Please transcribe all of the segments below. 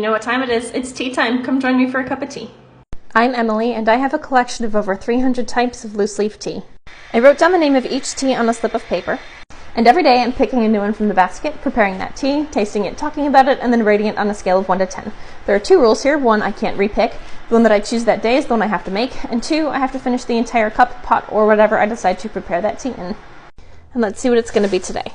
You know what time it is? It's tea time. Come join me for a cup of tea. I'm Emily, and I have a collection of over 300 types of loose leaf tea. I wrote down the name of each tea on a slip of paper, and every day I'm picking a new one from the basket, preparing that tea, tasting it, talking about it, and then rating it on a scale of 1 to 10. There are 2 rules here. 1, I can't repick. The one that I choose that day is the one I have to make, and 2, I have to finish the entire cup, pot, or whatever I decide to prepare that tea in. And let's see what it's going to be today.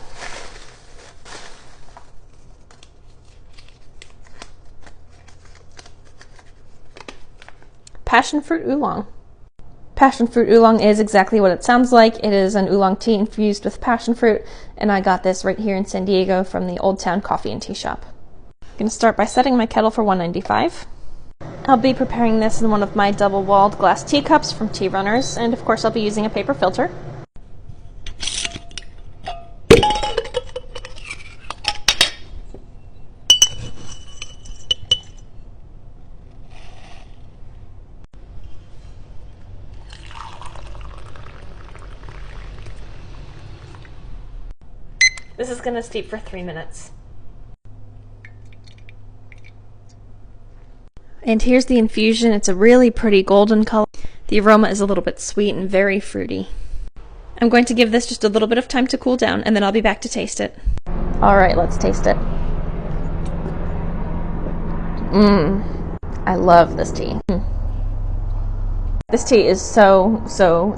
Passion fruit oolong. Passion fruit oolong is exactly what it sounds like. It is an oolong tea infused with passion fruit, and I got this right here in San Diego from the Old Town Coffee and Tea Shop. I'm going to start by setting my kettle for 195. I'll be preparing this in one of my double-walled glass teacups from Tea Runners, and of course I'll be using a paper filter. This is going to steep for 3 minutes. And here's the infusion. It's a really pretty golden color. The aroma is a little bit sweet and very fruity. I'm going to give this just a little bit of time to cool down, and then I'll be back to taste it. Alright, let's taste it. I love this tea. This tea is so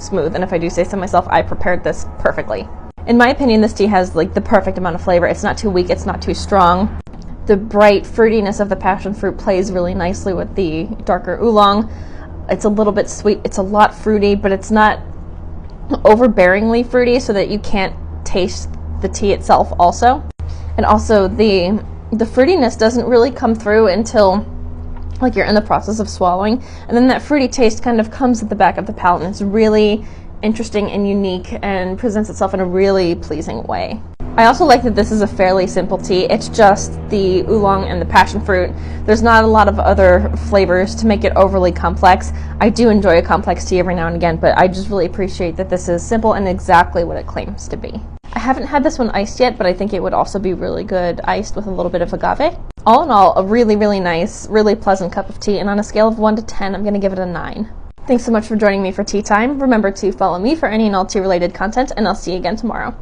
smooth, and if I do say so myself, I prepared this perfectly. In my opinion, this tea has like the perfect amount of flavor. It's not too weak, it's not too strong. The bright fruitiness of the passion fruit plays really nicely with the darker oolong. It's a little bit sweet, it's a lot fruity, but it's not overbearingly fruity so that you can't taste the tea itself also. And also the fruitiness doesn't really come through until like you're in the process of swallowing, and then that fruity taste kind of comes at the back of the palate, and it's really interesting and unique and presents itself in a really pleasing way. I also like that this is a fairly simple tea. It's just the oolong and the passion fruit. There's not a lot of other flavors to make it overly complex. I do enjoy a complex tea every now and again, but I just really appreciate that this is simple and exactly what it claims to be. I haven't had this one iced yet, but I think it would also be really good iced with a little bit of agave. All in all, a really nice, really pleasant cup of tea, and on a scale of 1 to 10, I'm going to give it a 9. Thanks so much for joining me for tea time. Remember to follow me for any and all tea related content, and I'll see you again tomorrow.